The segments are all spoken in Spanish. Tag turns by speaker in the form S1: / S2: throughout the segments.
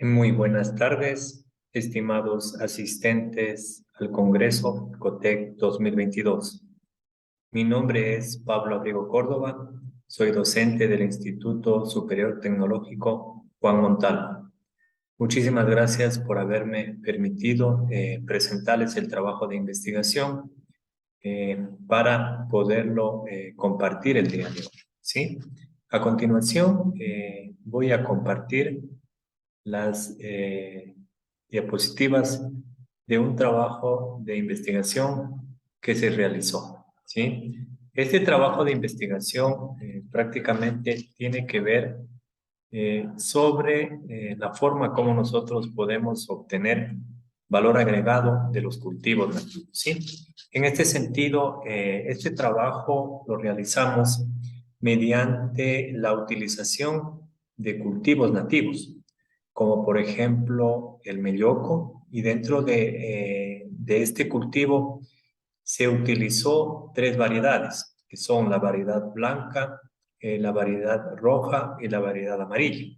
S1: Muy buenas tardes, estimados asistentes al Congreso COTEC 2022. Mi nombre es Pablo Abrigo Córdoba, soy docente del Instituto Superior Tecnológico Juan Montalvo. Muchísimas gracias por haberme permitido presentarles el trabajo de investigación para poderlo compartir el día de hoy. ¿Sí? A continuación, voy a compartir las diapositivas de un trabajo de investigación que se realizó, ¿sí? Este trabajo de investigación prácticamente tiene que ver sobre la forma como nosotros podemos obtener valor agregado de los cultivos nativos, ¿sí? En este sentido, este trabajo lo realizamos mediante la utilización de cultivos nativos, como por ejemplo el melloco, y dentro de este cultivo se utilizó tres variedades, que son la variedad blanca, la variedad roja y la variedad amarilla.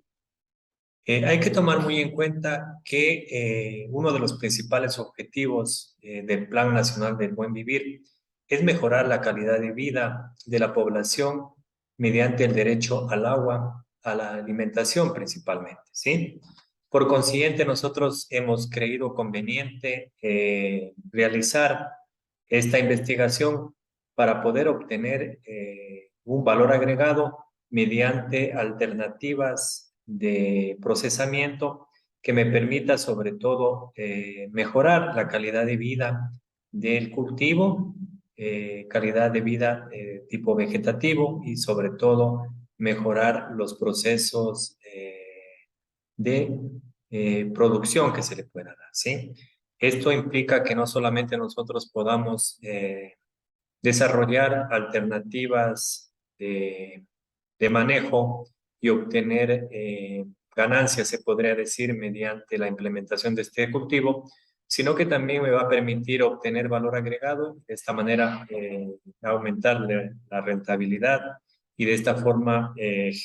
S1: Hay que tomar muy en cuenta que uno de los principales objetivos del Plan Nacional del Buen Vivir es mejorar la calidad de vida de la población mediante el derecho al agua, a la alimentación principalmente, ¿sí? Por consiguiente, nosotros hemos creído conveniente realizar esta investigación para poder obtener un valor agregado mediante alternativas de procesamiento que me permita sobre todo mejorar la calidad de vida del cultivo, calidad de vida tipo vegetativo y sobre todo mejorar los procesos de producción que se le pueda dar, ¿sí? Esto implica que no solamente nosotros podamos desarrollar alternativas de manejo y obtener ganancias, se podría decir, mediante la implementación de este cultivo, sino que también me va a permitir obtener valor agregado, de esta manera aumentar la rentabilidad y de esta forma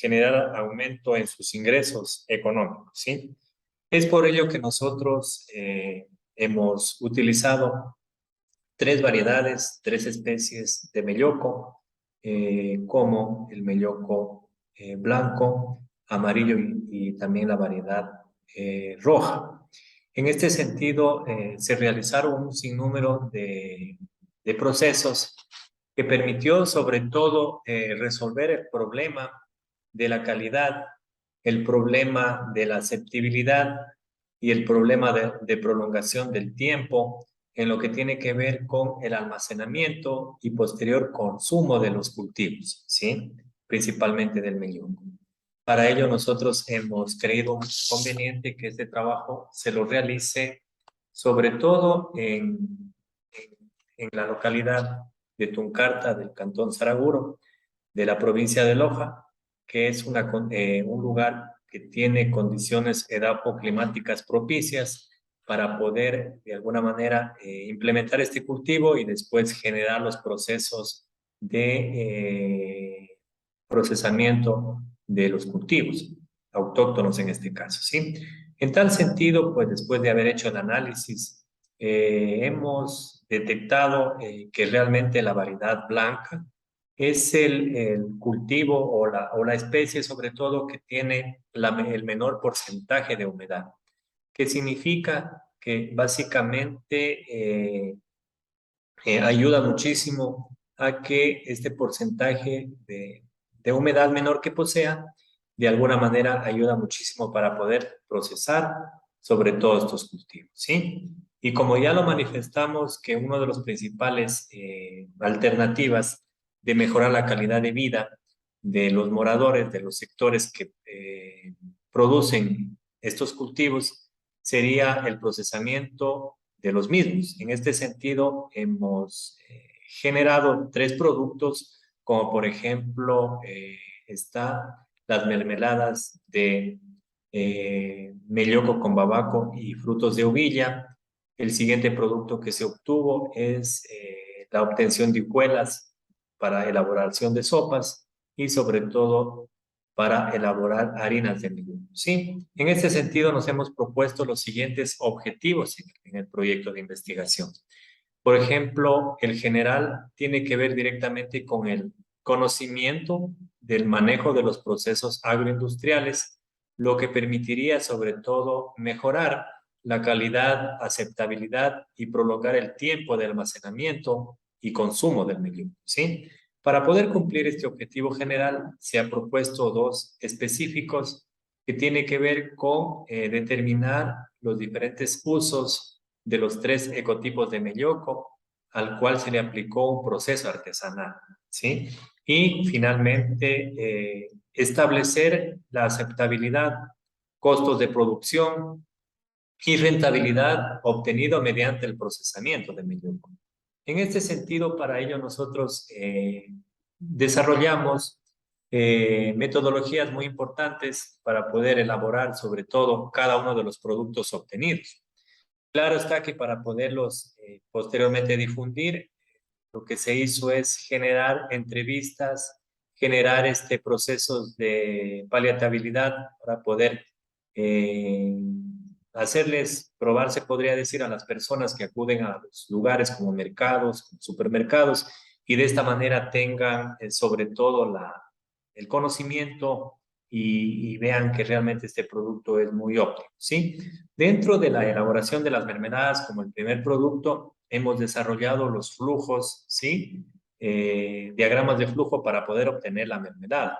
S1: generar aumento en sus ingresos económicos, ¿sí? Es por ello que nosotros hemos utilizado tres variedades, tres especies de melloco, como el melloco blanco, amarillo y también la variedad roja. En este sentido, se realizaron un sinnúmero de procesos que permitió sobre todo resolver el problema de la calidad, el problema de la aceptabilidad y el problema de prolongación del tiempo en lo que tiene que ver con el almacenamiento y posterior consumo de los cultivos, ¿sí? Principalmente del melloco. Para ello nosotros hemos creído conveniente que este trabajo se lo realice sobre todo en la localidad de Tuncarta, del Cantón Saraguro, de la provincia de Loja, que es un lugar que tiene condiciones edapoclimáticas propicias para poder de alguna manera implementar este cultivo y después generar los procesos de procesamiento de los cultivos, autóctonos en este caso, ¿sí? En tal sentido, pues después de haber hecho el análisis, hemos detectado que realmente la variedad blanca es el cultivo o la especie sobre todo que tiene el menor porcentaje de humedad, que significa que básicamente ayuda muchísimo a que este porcentaje de humedad menor que posea, de alguna manera ayuda muchísimo para poder procesar sobre todo estos cultivos, ¿sí? Y como ya lo manifestamos, que uno de los principales alternativas de mejorar la calidad de vida de los moradores, de los sectores que producen estos cultivos, sería el procesamiento de los mismos. En este sentido, hemos generado tres productos, como por ejemplo está las mermeladas de melloco con babaco y frutos de uvilla. El siguiente producto que se obtuvo es la obtención de hojuelas para elaboración de sopas y sobre todo para elaborar harinas de melloco, ¿sí? En este sentido, nos hemos propuesto los siguientes objetivos en el proyecto de investigación. Por ejemplo, el general tiene que ver directamente con el conocimiento del manejo de los procesos agroindustriales, lo que permitiría sobre todo mejorar la calidad, aceptabilidad y prolongar el tiempo de almacenamiento y consumo del melloco, ¿sí? Para poder cumplir este objetivo general, se ha propuesto dos específicos que tienen que ver con determinar los diferentes usos de los tres ecotipos de melloco, al cual se le aplicó un proceso artesanal, ¿sí? Y finalmente, establecer la aceptabilidad, costos de producción y rentabilidad obtenido mediante el procesamiento de melloco. En este sentido, para ello nosotros desarrollamos metodologías muy importantes para poder elaborar sobre todo cada uno de los productos obtenidos. Claro está que para poderlos posteriormente difundir, lo que se hizo es generar entrevistas, generar procesos de paliatabilidad para poder eh, hacerles probar, se podría decir, a las personas que acuden a los lugares como mercados, como supermercados, y de esta manera tengan sobre todo el conocimiento y vean que realmente este producto es muy óptimo, ¿sí? Dentro de la elaboración de las mermeladas, como el primer producto, hemos desarrollado los flujos, ¿sí? Diagramas de flujo para poder obtener la mermelada.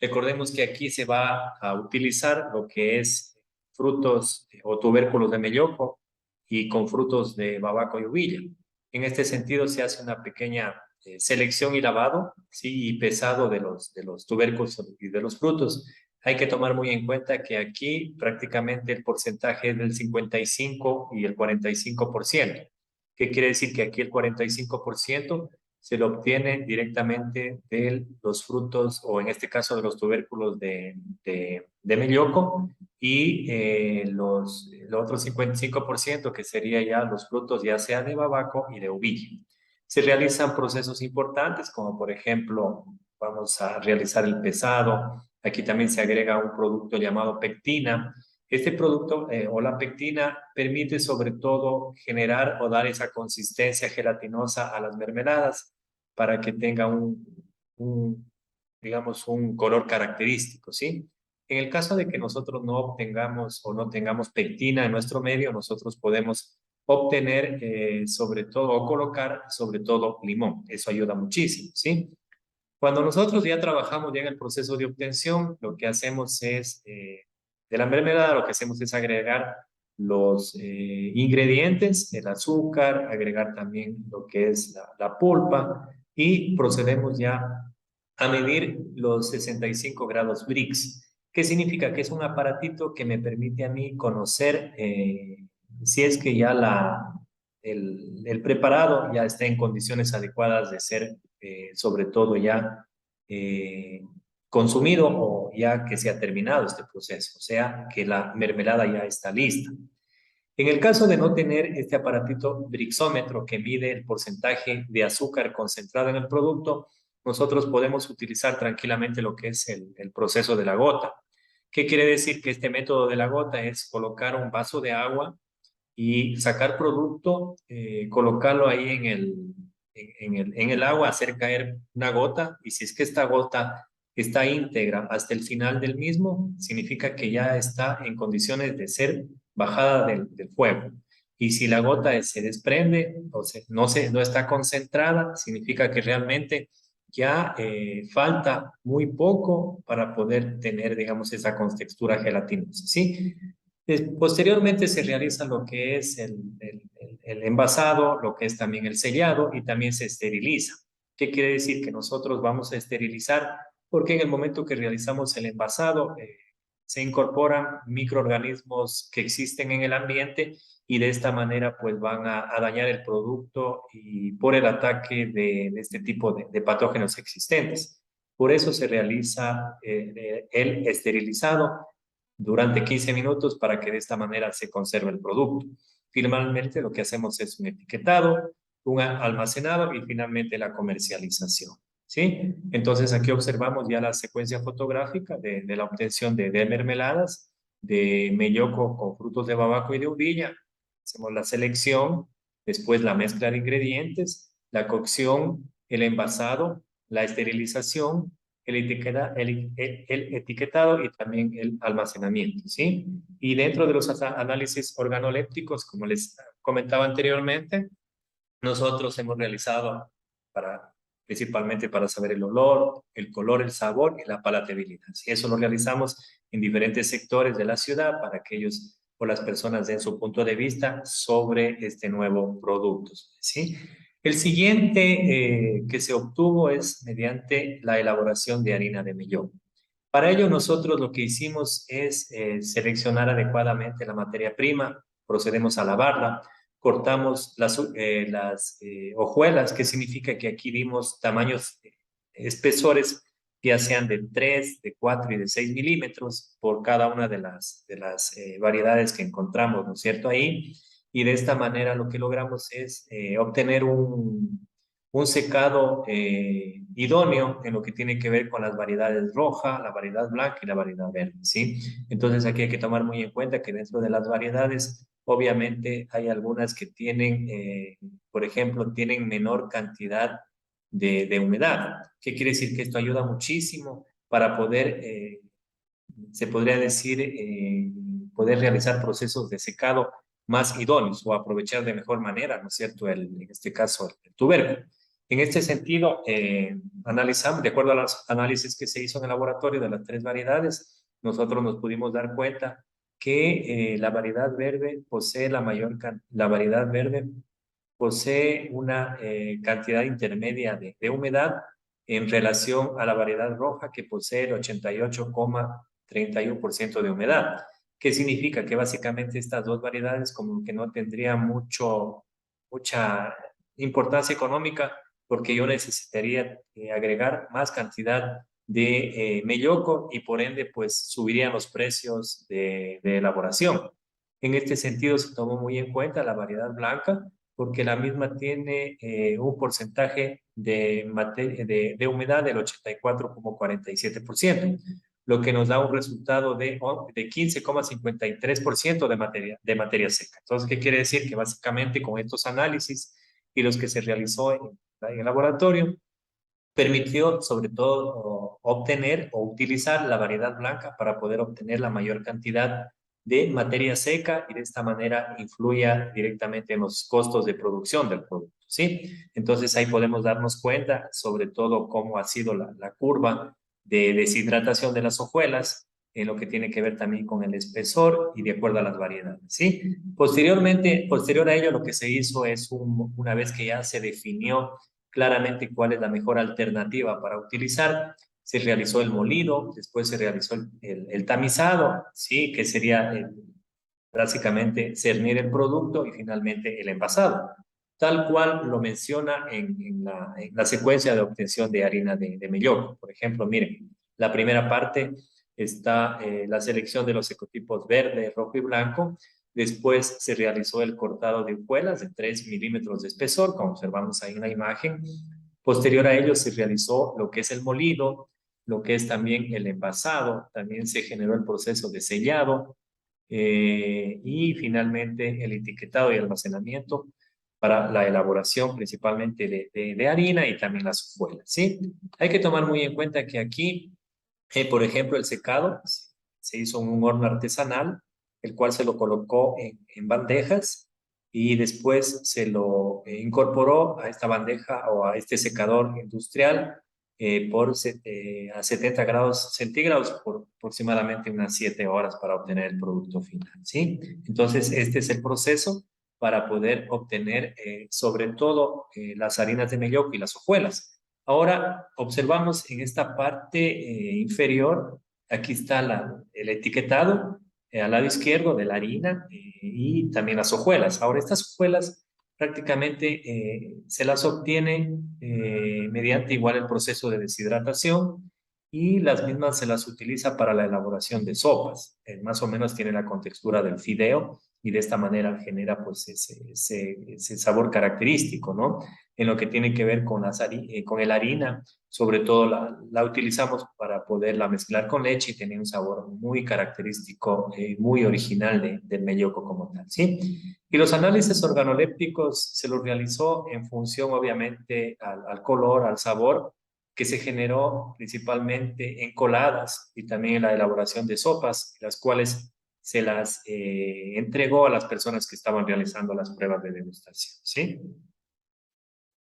S1: Recordemos que aquí se va a utilizar lo que es frutos o tubérculos de melloco y con frutos de babaco y uvilla. En este sentido se hace una pequeña selección y lavado, ¿sí? Y pesado de los tubérculos y de los frutos. Hay que tomar muy en cuenta que aquí prácticamente el porcentaje es del 55 y el 45%. ¿Qué quiere decir? Que aquí el 45% se lo obtiene directamente de los frutos, o en este caso de los tubérculos de melloco, y el otro 55% que sería ya los frutos ya sea de babaco y de uvilla. Se realizan procesos importantes como por ejemplo vamos a realizar el pesado. Aquí también se agrega un producto llamado pectina. Este producto o la pectina permite sobre todo generar o dar esa consistencia gelatinosa a las mermeladas para que tenga digamos, un color característico, ¿sí? En el caso de que nosotros no obtengamos o no tengamos pectina en nuestro medio, nosotros podemos obtener sobre todo o colocar sobre todo limón. Eso ayuda muchísimo, ¿sí? Cuando nosotros ya trabajamos ya en el proceso de obtención, lo que hacemos es, de la mermelada, lo que hacemos es agregar los ingredientes, el azúcar, agregar también lo que es la pulpa y procedemos ya a medir los 65 grados Brix. ¿Qué significa? Que es un aparatito que me permite a mí conocer si es que ya el preparado ya está en condiciones adecuadas de ser, sobre todo ya eh, consumido o ya que se ha terminado este proceso, o sea, que la mermelada ya está lista. En el caso de no tener este aparatito brixómetro que mide el porcentaje de azúcar concentrado en el producto, nosotros podemos utilizar tranquilamente lo que es el proceso de la gota. ¿Qué quiere decir? Que este método de la gota es colocar un vaso de agua y sacar producto, colocarlo ahí en el agua, hacer caer una gota, y si es que esta gota está íntegra hasta el final del mismo, significa que ya está en condiciones de ser bajada del fuego. Y si la gota se desprende o no está concentrada, significa que realmente ya falta muy poco para poder tener, digamos, esa contextura gelatinosa, ¿sí? Posteriormente se realiza lo que es el envasado, lo que es también el sellado y también se esteriliza. ¿Qué quiere decir? Que nosotros vamos a esterilizar porque en el momento que realizamos el envasado se incorporan microorganismos que existen en el ambiente y de esta manera pues van a dañar el producto y por el ataque de este tipo de patógenos existentes. Por eso se realiza el esterilizado durante 15 minutos para que de esta manera se conserve el producto. Finalmente, lo que hacemos es un etiquetado, un almacenado y finalmente la comercialización. ¿sí? Entonces aquí observamos ya la secuencia fotográfica de la obtención de mermeladas, de melloco con frutos de babaco y de uvilla. Hacemos la selección, después la mezcla de ingredientes, la cocción, el envasado, la esterilización, el etiquetado y también el almacenamiento, ¿sí? Y dentro de los análisis organolépticos, como les comentaba anteriormente, nosotros hemos realizado para, principalmente para saber el olor, el color, el sabor y la palatabilidad. Y eso lo realizamos en diferentes sectores de la ciudad para que ellos o las personas den su punto de vista sobre este nuevo producto. ¿Sí? El siguiente que se obtuvo es mediante la elaboración de harina de mellón. Para ello nosotros lo que hicimos es seleccionar adecuadamente la materia prima, procedemos a lavarla, cortamos las hojuelas, que significa que aquí dimos tamaños, espesores, ya sean de 3, de 4 y de 6 milímetros por cada una de las variedades que encontramos, ¿no es cierto? Ahí. Y de esta manera lo que logramos es obtener un secado idóneo en lo que tiene que ver con las variedades roja, la variedad blanca y la variedad verde, ¿sí? Entonces aquí hay que tomar muy en cuenta que dentro de las variedades, obviamente hay algunas que tienen, por ejemplo, tienen menor cantidad de humedad. ¿Qué quiere decir? Que esto ayuda muchísimo para poder, se podría decir, poder realizar procesos de secado más idóneos o aprovechar de mejor manera, ¿no es cierto? En este caso, el tubérculo. En este sentido, analizamos, de acuerdo a los análisis que se hizo en el laboratorio de las tres variedades, nosotros nos pudimos dar cuenta que la variedad verde posee la variedad verde posee una cantidad intermedia de humedad en relación a la variedad roja que posee el 88,31% de humedad. ¿Qué significa? Que básicamente estas dos variedades como que no tendrían mucha importancia económica porque yo necesitaría agregar más cantidad de melloco y por ende pues subirían los precios de elaboración. En este sentido se tomó muy en cuenta la variedad blanca porque la misma tiene un porcentaje de humedad del 84,47%, lo que nos da un resultado de 15,53% de materia seca. Entonces, ¿qué quiere decir? Que básicamente con estos análisis y los que se realizó en el laboratorio, permitió sobre todo obtener o utilizar la variedad blanca para poder obtener la mayor cantidad de materia seca y de esta manera influya directamente en los costos de producción del producto, ¿sí? Entonces ahí podemos darnos cuenta sobre todo cómo ha sido la curva de deshidratación de las hojuelas en lo que tiene que ver también con el espesor y de acuerdo a las variedades, ¿sí? Posterior a ello, lo que se hizo es, una vez que ya se definió claramente cuál es la mejor alternativa para utilizar. Se realizó el molido, después se realizó el tamizado, ¿sí? Que sería básicamente cernir el producto y finalmente el envasado, tal cual lo menciona en la secuencia de obtención de harina de melloco. Por ejemplo, miren, la primera parte está la selección de los ecotipos verde, rojo y blanco. Después se realizó el cortado de hojuelas de 3 milímetros de espesor, como observamos ahí en la imagen. Posterior a ello se realizó lo que es el molido, lo que es también el envasado, también se generó el proceso de sellado, y finalmente el etiquetado y almacenamiento para la elaboración principalmente de harina y también las hojuelas, ¿sí? Hay que tomar muy en cuenta que aquí, por ejemplo, el secado se hizo en un horno artesanal, el cual se lo colocó en bandejas y después se lo incorporó a esta bandeja o a este secador industrial a 70 grados centígrados por aproximadamente unas 7 horas para obtener el producto final, ¿sí? Entonces, este es el proceso para poder obtener sobre todo las harinas de melloco y las hojuelas. Ahora observamos en esta parte inferior, aquí está el etiquetado al lado izquierdo de la harina y también las hojuelas. Ahora estas hojuelas prácticamente se las obtiene mediante igual el proceso de deshidratación y las mismas se las utiliza para la elaboración de sopas. Más o menos tiene la contextura del fideo y de esta manera genera pues ese sabor característico, ¿no? En lo que tiene que ver con el harina, sobre todo la utilizamos para poderla mezclar con leche y tener un sabor muy característico, muy original del melloco como tal, ¿sí? Y los análisis organolépticos se los realizó en función, obviamente, al color, al sabor, que se generó principalmente en coladas y también en la elaboración de sopas, las cuales se las entregó a las personas que estaban realizando las pruebas de degustación, ¿sí?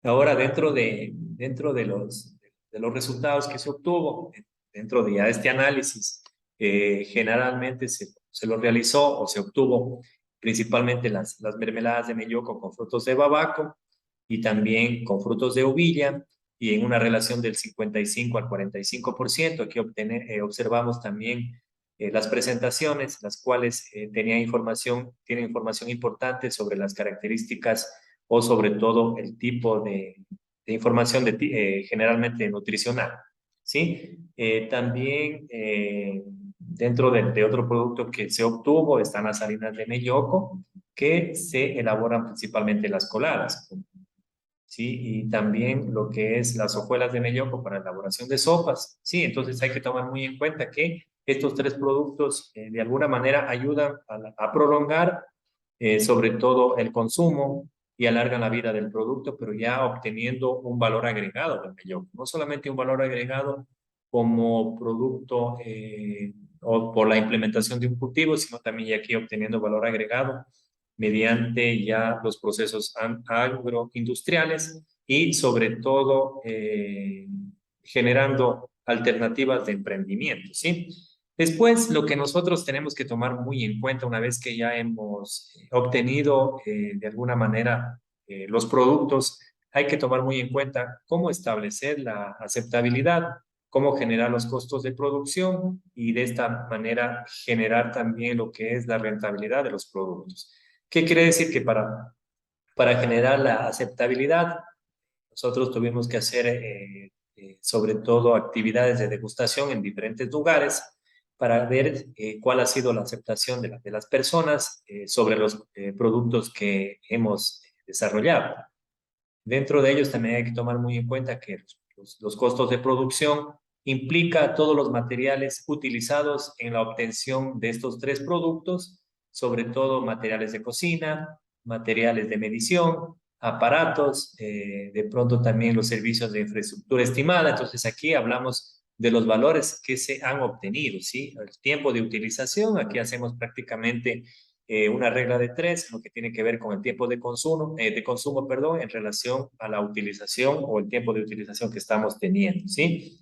S1: Ahora, dentro de los resultados que se obtuvo, dentro de ya este análisis, generalmente se lo realizó o se obtuvo principalmente las mermeladas de melloco con frutos de babaco y también con frutos de uvilla y en una relación del 55 al 45%. Aquí observamos también las presentaciones, las cuales tienen información importante sobre las características o sobre todo el tipo de información generalmente nutricional, ¿sí? También dentro de otro producto que se obtuvo están las harinas de melloco que se elaboran principalmente las coladas, ¿sí? Y también lo que es las hojuelas de melloco para elaboración de sopas, ¿sí? Entonces hay que tomar muy en cuenta que estos tres productos de alguna manera ayudan a prolongar sobre todo el consumo y alargan la vida del producto, pero ya obteniendo un valor agregado del melloco, no solamente un valor agregado como producto o por la implementación de un cultivo, sino también ya aquí obteniendo valor agregado mediante ya los procesos agroindustriales y sobre todo generando alternativas de emprendimiento, ¿sí? Después, lo que nosotros tenemos que tomar muy en cuenta una vez que ya hemos obtenido de alguna manera los productos, hay que tomar muy en cuenta cómo establecer la aceptabilidad, cómo generar los costos de producción y de esta manera generar también lo que es la rentabilidad de los productos. ¿Qué quiere decir? Que para generar la aceptabilidad, nosotros tuvimos que hacer sobre todo actividades de degustación en diferentes lugares para ver cuál ha sido la aceptación de las personas sobre los productos que hemos desarrollado. Dentro de ellos también hay que tomar muy en cuenta que los costos de producción implica todos los materiales utilizados en la obtención de estos tres productos, sobre todo materiales de cocina, materiales de medición, aparatos, de pronto también los servicios de infraestructura estimada. Entonces aquí hablamos de los valores que se han obtenido, ¿sí? El tiempo de utilización, aquí hacemos prácticamente una regla de tres, lo que tiene que ver con el tiempo de consumo, perdón, en relación a la utilización o el tiempo de utilización que estamos teniendo, ¿sí?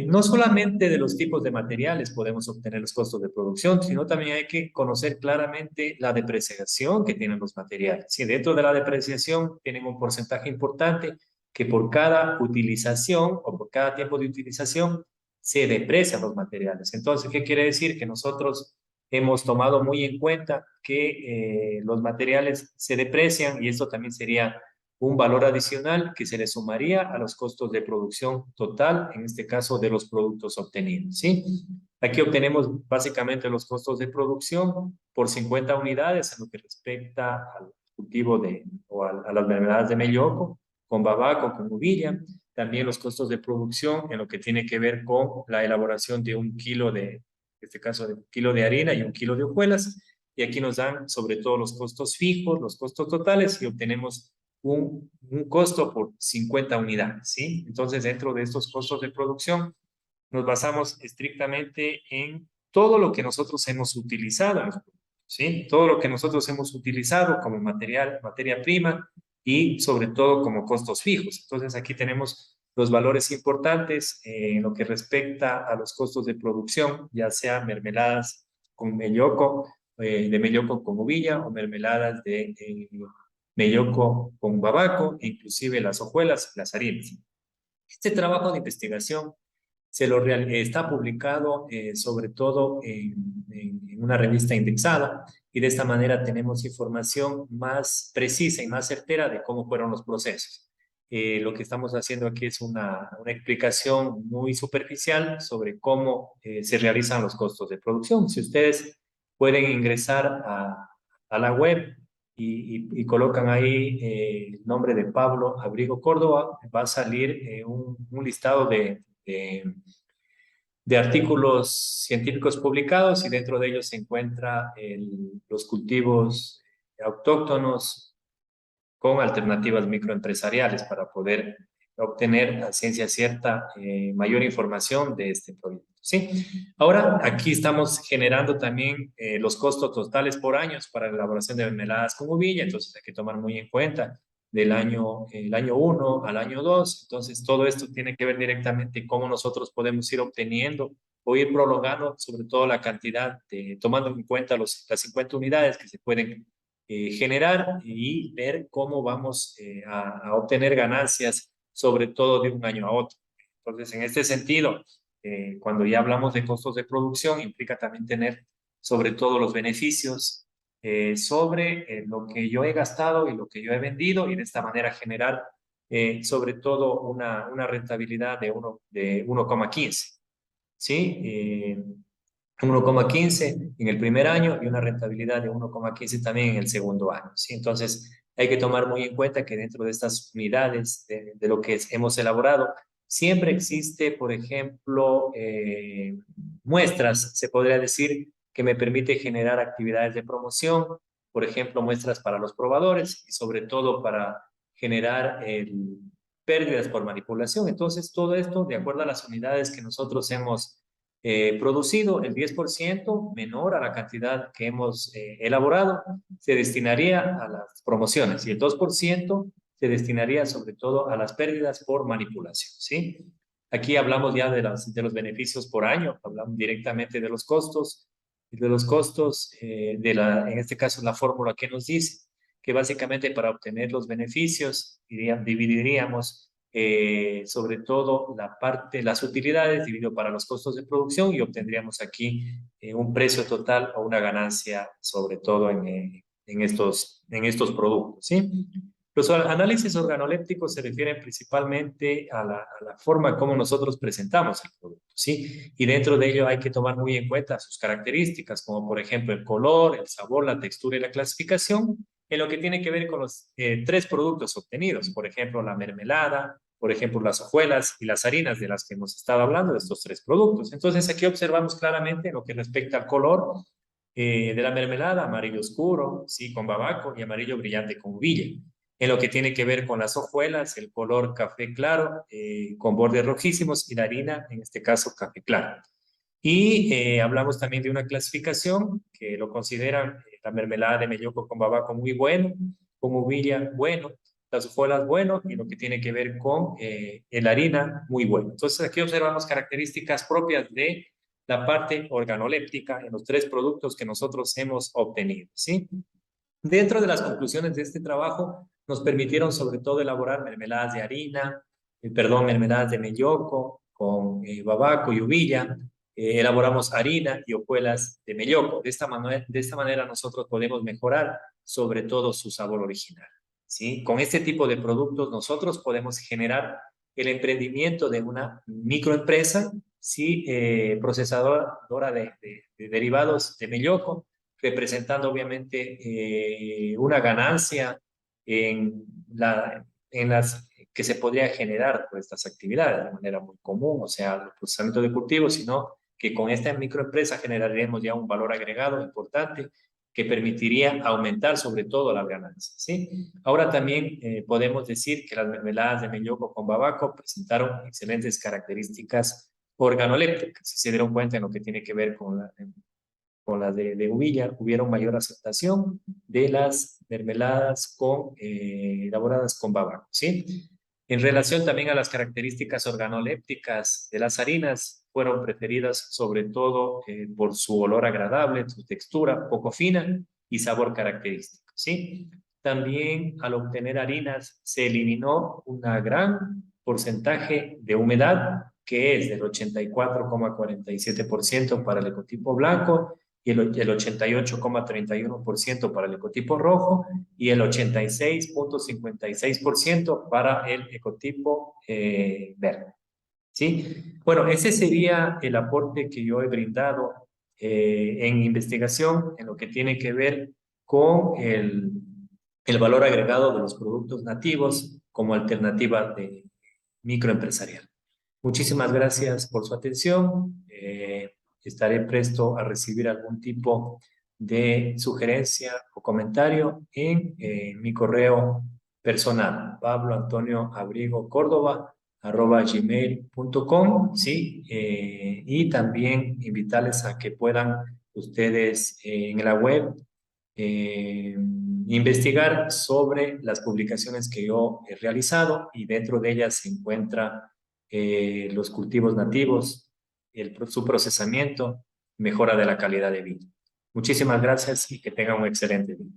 S1: No solamente de los tipos de materiales podemos obtener los costos de producción, sino también hay que conocer claramente la depreciación que tienen los materiales. Si dentro de la depreciación tienen un porcentaje importante que por cada utilización o por cada tiempo de utilización se deprecian los materiales. Entonces, ¿qué quiere decir? Que nosotros hemos tomado muy en cuenta que los materiales se deprecian y esto también sería un valor adicional que se le sumaría a los costos de producción total, en este caso de los productos obtenidos, ¿sí? Aquí obtenemos básicamente los costos de producción por 50 unidades en lo que respecta al cultivo a las mermeladas de melloco, con babaco, con uvilla, también los costos de producción en lo que tiene que ver con la elaboración de un kilo en este caso de un kilo de harina y un kilo de hojuelas, y aquí nos dan sobre todo los costos fijos, los costos totales y obtenemos un costo por 50 unidades, ¿sí? Entonces, dentro de estos costos de producción, nos basamos estrictamente en todo lo que nosotros hemos utilizado en los productos, ¿sí? Todo lo que nosotros hemos utilizado como material, materia prima y sobre todo como costos fijos. Entonces, aquí tenemos los valores importantes en lo que respecta a los costos de producción, ya sea mermeladas con melloco, de melloco con uvilla o mermeladas de melloco con babaco, inclusive las hojuelas, las harinas. Este trabajo de investigación está publicado sobre todo en una revista indexada y de esta manera tenemos información más precisa y más certera de cómo fueron los procesos. Lo que estamos haciendo aquí es una explicación muy superficial sobre cómo se realizan los costos de producción. Si ustedes pueden ingresar a la web y colocan ahí el nombre de Pablo Abrigo Córdoba, va a salir un listado de artículos científicos publicados y dentro de ellos se encuentra los cultivos autóctonos con alternativas microempresariales para poder obtener a ciencia cierta mayor información de este proyecto. ¿Sí? Ahora, aquí estamos generando también los costos totales por años para la elaboración de mermeladas con uvilla, entonces hay que tomar muy en cuenta el año 1 al año 2. Entonces todo esto tiene que ver directamente cómo nosotros podemos ir obteniendo o ir prolongando sobre todo la cantidad, tomando en cuenta las 50 unidades que se pueden generar y ver cómo vamos a obtener ganancias, sobre todo de un año a otro. Entonces, en este sentido, cuando ya hablamos de costos de producción, implica también tener sobre todo los beneficios sobre lo que yo he gastado y lo que yo he vendido y de esta manera generar sobre todo una rentabilidad de 1,15. ¿Sí? 1,15 en el primer año y una rentabilidad de 1,15 también en el segundo año. ¿Sí? Entonces, hay que tomar muy en cuenta que dentro de estas unidades de lo que hemos elaborado, siempre existe, por ejemplo, muestras, se podría decir, que me permite generar actividades de promoción, por ejemplo, muestras para los probadores y sobre todo para generar pérdidas por manipulación. Entonces, todo esto, de acuerdo a las unidades que nosotros hemos producido, el 10% menor a la cantidad que hemos elaborado se destinaría a las promociones y el 2% se destinaría sobre todo a las pérdidas por manipulación, ¿sí? Aquí hablamos ya de los beneficios por año, hablamos directamente de los costos en este caso la fórmula que nos dice que básicamente para obtener los beneficios dividiríamos sobre todo las utilidades dividido para los costos de producción y obtendríamos aquí un precio total o una ganancia sobre todo en estos productos, ¿sí? Los análisis organolépticos se refieren principalmente a la forma como nosotros presentamos el producto, ¿sí? Y dentro de ello hay que tomar muy en cuenta sus características, como por ejemplo el color, el sabor, la textura y la clasificación, en lo que tiene que ver con los tres productos obtenidos, por ejemplo, la mermelada, por ejemplo, las hojuelas y las harinas de las que hemos estado hablando, de estos tres productos. Entonces, aquí observamos claramente lo que respecta al color de la mermelada, amarillo oscuro, sí, con babaco, y amarillo brillante con uvilla. En lo que tiene que ver con las hojuelas, el color café claro, con bordes rojísimos, y la harina, en este caso, café claro. Y hablamos también de una clasificación que lo consideran la mermelada de melloco con babaco muy bueno, con uvilla bueno, las hojuelas bueno y lo que tiene que ver con la harina muy bueno. Entonces aquí observamos características propias de la parte organoléptica en los tres productos que nosotros hemos obtenido, ¿sí? Dentro de las conclusiones de este trabajo nos permitieron sobre todo elaborar mermeladas de harina, mermeladas de melloco con babaco y uvilla. Elaboramos harina y hojuelas de melloco. De esta manera nosotros podemos mejorar sobre todo su sabor original, ¿sí? Con este tipo de productos nosotros podemos generar el emprendimiento de una microempresa, ¿sí? Procesadora de derivados de melloco, representando obviamente una ganancia en las que se podría generar por estas actividades de manera muy común, o sea, el procesamiento de cultivos, sino que con esta microempresa generaríamos ya un valor agregado importante que permitiría aumentar sobre todo las ganancias, ¿sí? Ahora también podemos decir que las mermeladas de melloco con babaco presentaron excelentes características organolépticas, si se dieron cuenta en lo que tiene que ver con las de uvilla, hubieron mayor aceptación de las mermeladas elaboradas con babaco, ¿sí? En relación también a las características organolépticas de las harinas, fueron preferidas sobre todo por su olor agradable, su textura poco fina y sabor característico, ¿sí? También al obtener harinas se eliminó un gran porcentaje de humedad, que es del 84,47% para el ecotipo blanco y el 88,31% para el ecotipo rojo y el 86,56% para el ecotipo verde. ¿Sí? Bueno, ese sería el aporte que yo he brindado en investigación en lo que tiene que ver con el valor agregado de los productos nativos como alternativa de microempresarial. Muchísimas gracias por su atención. Estaré presto a recibir algún tipo de sugerencia o comentario en mi correo personal, pabloantonioabrigocordova@gmail.com, ¿sí? Y también invitarles a que puedan ustedes en la web eh, investigar sobre las publicaciones que yo he realizado y dentro de ellas se encuentra los cultivos nativos, su procesamiento, mejora de la calidad de vida. Muchísimas gracias y que tengan un excelente día.